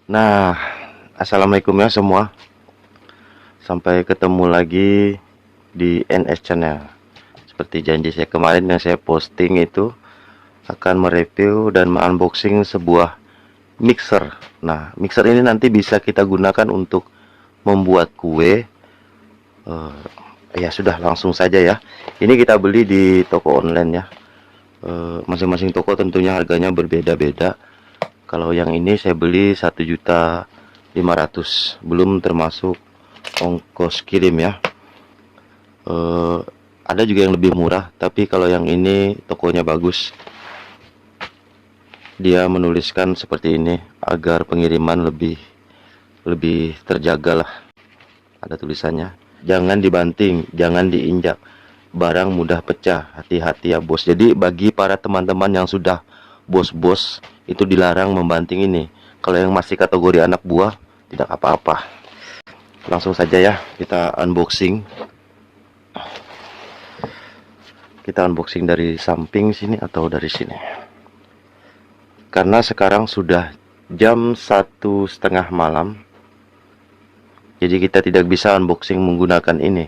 Nah, assalamualaikum ya semua. Sampai ketemu lagi di NS Channel. Seperti janji saya kemarin yang saya posting itu akan mereview dan unboxing sebuah mixer. Nah, mixer ini nanti bisa kita gunakan untuk membuat kue. Ya sudah, langsung saja ya. Ini kita beli di toko online ya. Masing-masing toko tentunya harganya berbeda-beda. Kalau yang ini saya beli 1.500.000, belum termasuk ongkos kirim ya. Ada juga yang lebih murah, tapi kalau yang ini tokonya bagus. Dia menuliskan seperti ini agar pengiriman lebih terjaga lah. Ada tulisannya, jangan dibanting, jangan diinjak, barang mudah pecah, hati-hati ya bos. Jadi bagi para teman-teman yang sudah bos-bos itu dilarang membanting ini. Kalau yang masih kategori anak buah tidak apa-apa. Langsung saja ya kita unboxing. Kita unboxing dari samping sini atau dari sini. Karena sekarang sudah jam 1:30 malam. Jadi kita tidak bisa unboxing menggunakan ini.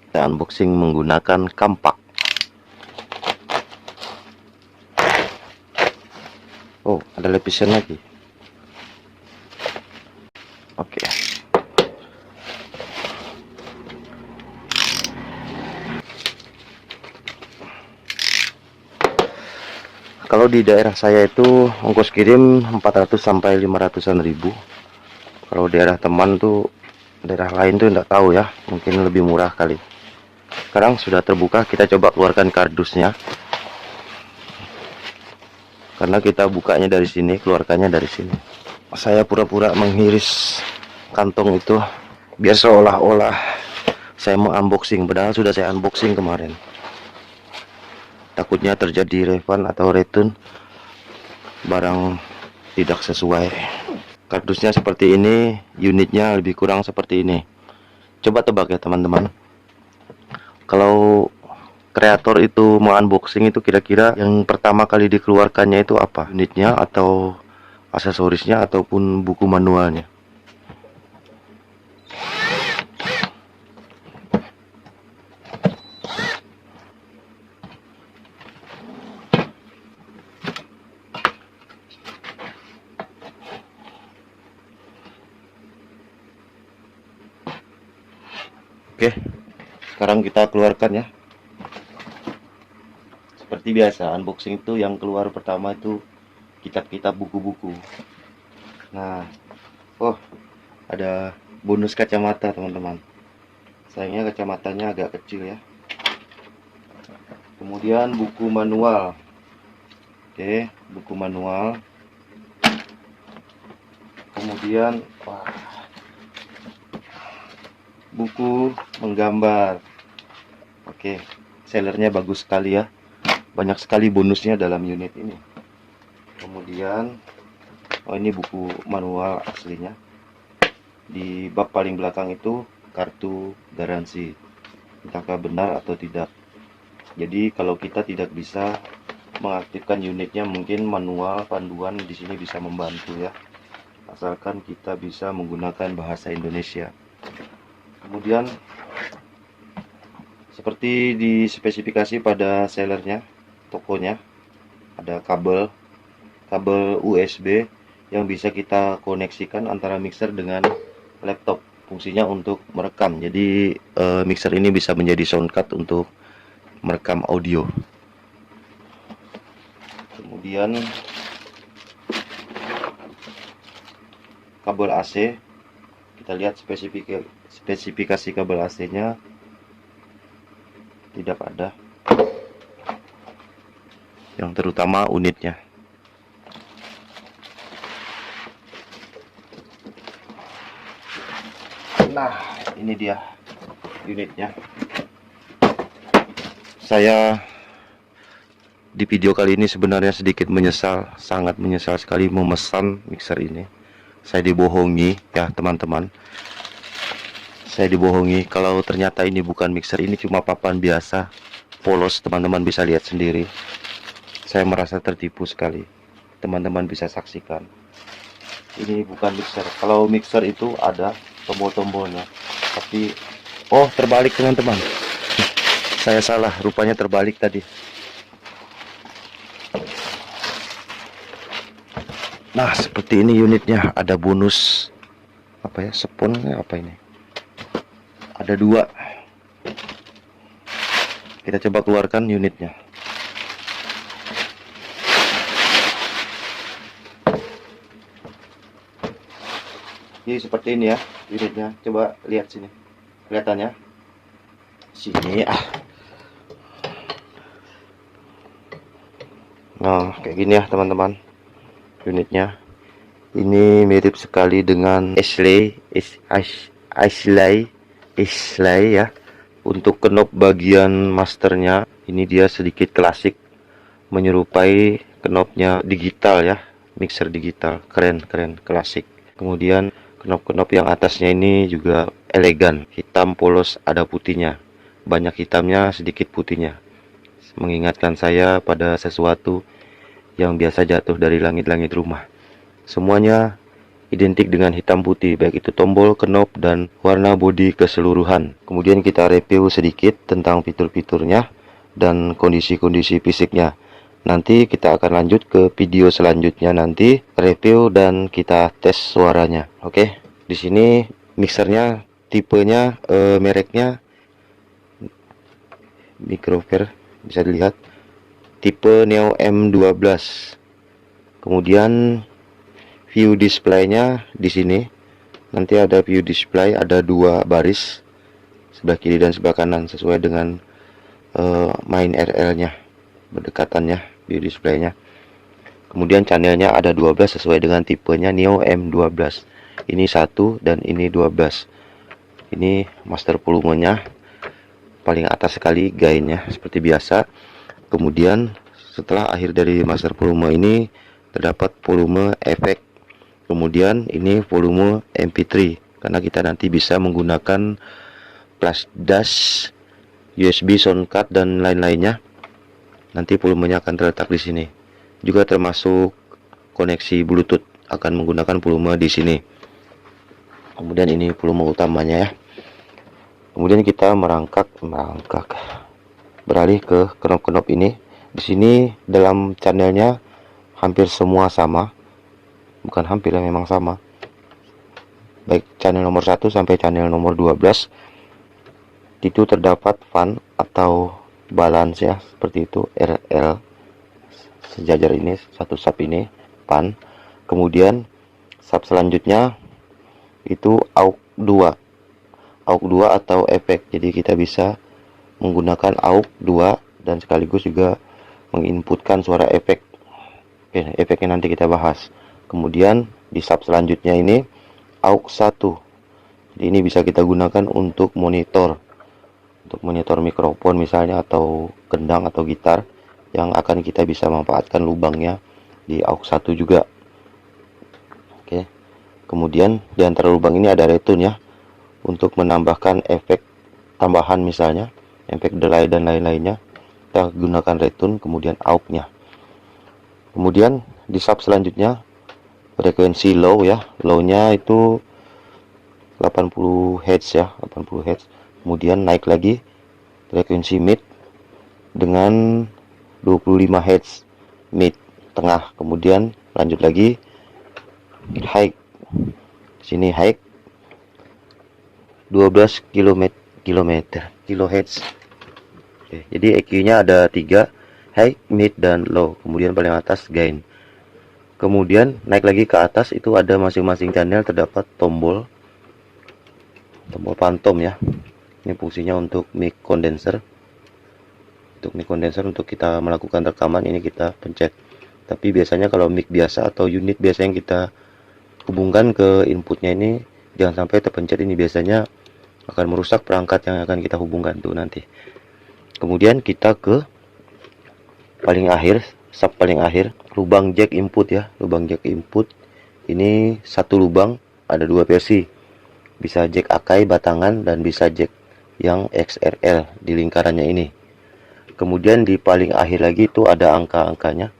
Kita unboxing menggunakan kampak. Oh, ada lapisan lagi. Oke. Kalau di daerah saya itu ongkos kirim 400 sampai 500-an ribu. Kalau daerah teman tuh, daerah lain tuh enggak tahu ya, mungkin lebih murah kali. Sekarang sudah terbuka, kita coba keluarkan kardusnya. Karena kita bukanya dari sini, keluarkannya dari sini. Saya pura-pura menghiris kantong itu biar seolah-olah saya mau unboxing, padahal sudah saya unboxing kemarin. Takutnya terjadi refund atau return barang tidak sesuai. Kardusnya seperti ini, unitnya lebih kurang seperti ini. Coba tebak ya teman-teman, kalau kreator itu mau unboxing itu kira-kira yang pertama kali dikeluarkannya itu apa? Unitnya atau aksesorisnya ataupun buku manualnya? Oke, sekarang kita keluarkan ya. Seperti biasa, unboxing itu yang keluar pertama itu kitab-kitab buku-buku. Nah, oh, ada bonus kacamata teman-teman. Sayangnya kacamatanya agak kecil ya. Kemudian buku manual. Oke, buku manual. Kemudian buku menggambar. Oke, sellernya bagus sekali ya. Banyak sekali bonusnya dalam unit ini. Kemudian, oh ini buku manual aslinya. Di bab paling belakang itu kartu garansi. Entahkah benar atau tidak. Jadi kalau kita tidak bisa mengaktifkan unitnya, mungkin manual panduan di sini bisa membantu ya. Asalkan kita bisa menggunakan bahasa Indonesia. Kemudian seperti di spesifikasi pada sellernya, tokonya, ada kabel USB yang bisa kita koneksikan antara mixer dengan laptop. Fungsinya untuk merekam. Jadi mixer ini bisa menjadi sound card untuk merekam audio. Kemudian kabel AC, kita lihat spesifikasi kabel AC-nya tidak ada, yang terutama unitnya. Nah, ini dia unitnya. Saya di video kali ini sebenarnya sedikit menyesal, sangat menyesal sekali memesan mixer ini. Saya dibohongi ya teman-teman. Saya dibohongi kalau ternyata ini bukan mixer, ini cuma papan biasa, polos. Teman-teman bisa lihat sendiri. Saya merasa tertipu sekali. Teman-teman bisa saksikan. Ini bukan mixer. Kalau mixer itu ada tombol-tombolnya. Tapi oh, terbalik teman-teman. Saya salah, rupanya terbalik tadi. Nah, seperti ini unitnya. Ada bonus apa ya? Seponnya apa ini? Ada dua. Kita coba keluarkan unitnya. Jadi seperti ini ya unitnya. Coba lihat sini. Kelihatannya. Sini ah. Nah, kayak gini ya teman-teman. Unitnya. Ini mirip sekali dengan Islay ya. Untuk knob bagian masternya, ini dia sedikit klasik, menyerupai knobnya digital ya, mixer digital, keren klasik. Kemudian knob-knob yang atasnya ini juga elegan, hitam polos ada putihnya, banyak hitamnya sedikit putihnya, mengingatkan saya pada sesuatu yang biasa jatuh dari langit-langit rumah. Semuanya identik dengan hitam putih, baik itu tombol, knob, dan warna bodi keseluruhan. Kemudian kita review sedikit tentang fitur-fiturnya dan kondisi-kondisi fisiknya. Nanti kita akan lanjut ke video selanjutnya, nanti review dan kita tes suaranya. Oke, di sini mixernya tipenya mereknya Microver, bisa dilihat tipe Neo M12. Kemudian view displaynya di sini. Nanti ada view display, ada dua baris, sebelah kiri dan sebelah kanan sesuai dengan main RL-nya, berdekatannya view displaynya. Kemudian channelnya ada 12 sesuai dengan tipenya Neo M12. Ini 1 dan ini 12. Ini master volumenya paling atas sekali, gainnya seperti biasa. Kemudian setelah akhir dari master volume ini terdapat volume efek. Kemudian ini volume MP3, karena kita nanti bisa menggunakan flash disk, USB sound card dan lain-lainnya. Nanti volumenya akan terletak di sini. Juga termasuk koneksi Bluetooth, akan menggunakan volume di sini. Kemudian ini volume utamanya ya. Kemudian kita merangkak beralih ke knob-knob ini. Di sini dalam channelnya hampir semua sama. Bukan hampir ya, memang sama. Baik channel nomor 1 sampai channel nomor 12 itu terdapat fan atau balance ya, seperti itu, RL sejajar ini, satu sub ini fan. Kemudian sub selanjutnya itu AUX 2 atau efek, jadi kita bisa menggunakan AUX 2 dan sekaligus juga menginputkan suara efek. Oke, efeknya nanti kita bahas. Kemudian di sub selanjutnya ini AUX 1. Jadi ini bisa kita gunakan untuk monitor mikrofon misalnya, atau gendang atau gitar yang akan kita bisa manfaatkan lubangnya di AUX 1 juga. Oke. Kemudian di antara lubang ini ada retune ya, untuk menambahkan efek tambahan misalnya efek delay dan lain-lainnya. Kita gunakan retune, kemudian AUX-nya. Kemudian di sub selanjutnya frekuensi low ya, low-nya itu 80 Hz ya, 80 Hz. Kemudian naik lagi frekuensi mid dengan 25 Hz, mid tengah. Kemudian lanjut lagi high, sini high 12 kHz. Oke, jadi EQ-nya ada 3, high, mid, dan low. Kemudian paling atas gain. Kemudian naik lagi ke atas, itu ada masing-masing channel terdapat tombol phantom ya. Ini fungsinya untuk mic condenser. Untuk kita melakukan rekaman ini kita pencet. Tapi biasanya kalau mic biasa atau unit biasa yang kita hubungkan ke inputnya ini jangan sampai terpencet, ini biasanya akan merusak perangkat yang akan kita hubungkan tuh nanti. Kemudian kita ke paling akhir, sub paling akhir, lubang jack input ya. Lubang jack input ini satu lubang, ada dua versi, bisa jack Akai batangan dan bisa jack yang XRL di lingkarannya ini. Kemudian di paling akhir lagi itu ada angka-angkanya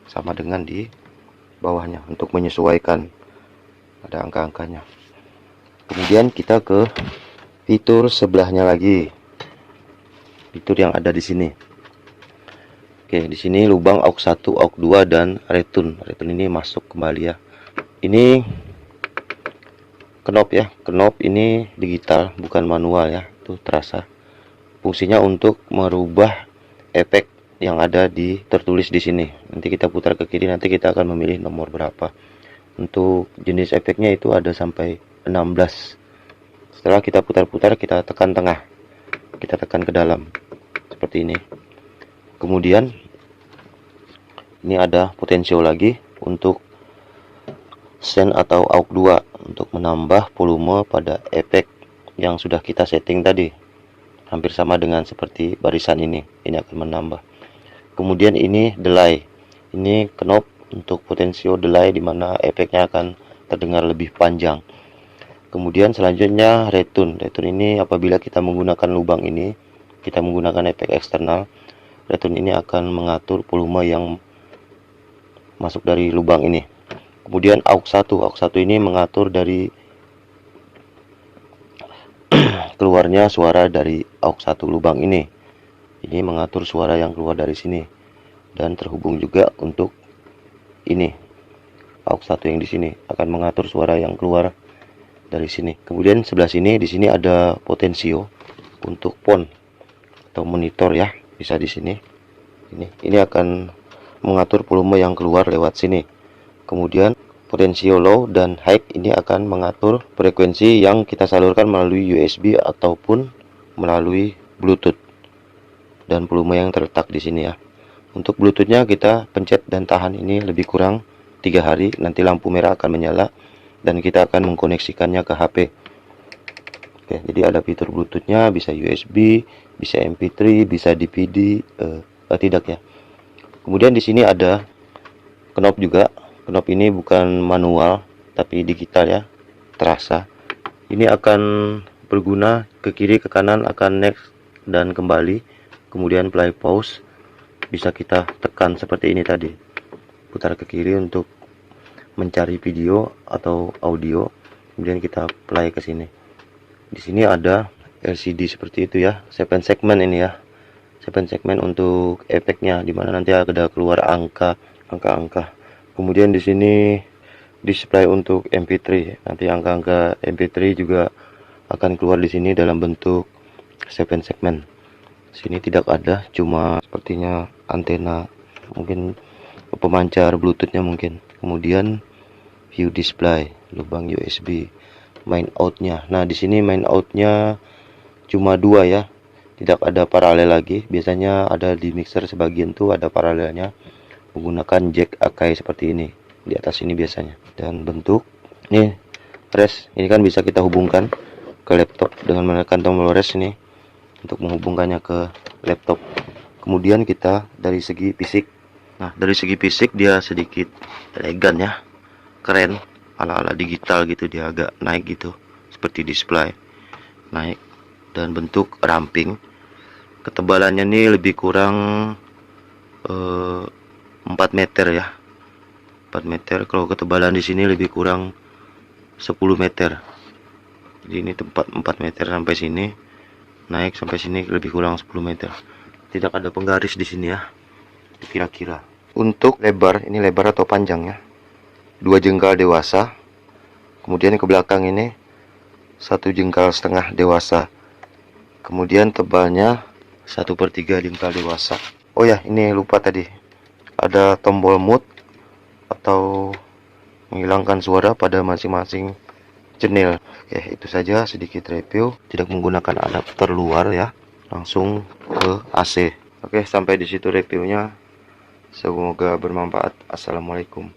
sama dengan di bawahnya untuk menyesuaikan ada angka-angkanya. Kemudian kita ke fitur sebelahnya lagi, fitur yang ada di sini. Oke, di sini lubang aux 1, aux 2 dan return. Return ini masuk kembali ya. Ini knob ya, knob ini digital bukan manual ya, tuh terasa. Fungsinya untuk merubah efek yang ada tertulis di sini. Nanti kita putar ke kiri, nanti kita akan memilih nomor berapa. Untuk jenis efeknya itu ada sampai 16. Setelah kita putar-putar, kita tekan tengah, kita tekan ke dalam seperti ini. Kemudian ini ada potensio lagi untuk send atau aux 2 untuk menambah volume pada efek yang sudah kita setting tadi. Hampir sama dengan seperti barisan ini akan menambah. Kemudian ini delay. Ini knob untuk potensio delay di mana efeknya akan terdengar lebih panjang. Kemudian selanjutnya return. Return ini apabila kita menggunakan lubang ini, kita menggunakan efek eksternal, return ini akan mengatur volume yang masuk dari lubang ini. Kemudian aux 1. Aux 1 ini mengatur dari keluarnya suara dari aux 1 lubang ini. Ini mengatur suara yang keluar dari sini. Dan terhubung juga untuk ini. Aux 1 yang di sini akan mengatur suara yang keluar dari sini. Kemudian sebelah sini, di sini ada potensio untuk pon atau monitor ya, bisa di sini. Ini akan mengatur volume yang keluar lewat sini. Kemudian potensio low dan high ini akan mengatur frekuensi yang kita salurkan melalui USB ataupun melalui Bluetooth dan volume yang terletak di sini ya. Untuk Bluetoothnya kita pencet dan tahan ini lebih kurang 3 hari, nanti lampu merah akan menyala dan kita akan mengkoneksikannya ke HP. Oke, jadi ada fitur Bluetoothnya, bisa USB, bisa MP3, bisa DVD, tidak ya. Kemudian di sini ada knob juga. Knob ini bukan manual tapi digital ya, terasa. Ini akan berguna ke kiri ke kanan, akan next dan kembali. Kemudian play pause bisa kita tekan seperti ini tadi. Putar ke kiri untuk mencari video atau audio, kemudian kita play ke sini. Di sini ada LCD seperti itu ya, 7 segmen ini ya, 7 segmen untuk efeknya, dimana nanti ada keluar angka-angka. Kemudian di sini display untuk MP3, nanti angka-angka MP3 juga akan keluar di sini dalam bentuk 7 segmen. Sini tidak ada, cuma sepertinya antena, mungkin pemancar Bluetoothnya mungkin. Kemudian view display, lubang USB, main outnya. Nah di sini main outnya cuma 2 ya, tidak ada paralel lagi. Biasanya ada di mixer sebagian tuh ada paralelnya menggunakan jack Akai seperti ini di atas ini biasanya. Dan bentuk ini res, ini kan bisa kita hubungkan ke laptop dengan menekan tombol res ini untuk menghubungkannya ke laptop. Kemudian kita dari segi fisik, nah dari segi fisik dia sedikit elegan ya, keren, ala-ala digital gitu, dia agak naik gitu seperti display naik. Dan bentuk ramping, ketebalannya ini lebih kurang 4 meter ya, 4 meter. Kalau ketebalan di sini lebih kurang 10 meter. Jadi ini tempat 4 meter sampai sini, naik sampai sini lebih kurang 10 meter. Tidak ada penggaris di sini ya, kira-kira. Untuk lebar, ini lebar atau panjangnya 2 jengkal dewasa. Kemudian ke belakang ini 1 jengkal setengah dewasa. Kemudian tebalnya 1/3 jengkal dewasa. Oh ya, ini lupa tadi, ada tombol mute atau menghilangkan suara pada masing-masing channel. Oke, itu saja sedikit review, tidak menggunakan adapter luar ya, langsung ke AC. Oke, sampai di situ reviewnya. Semoga bermanfaat. Assalamualaikum.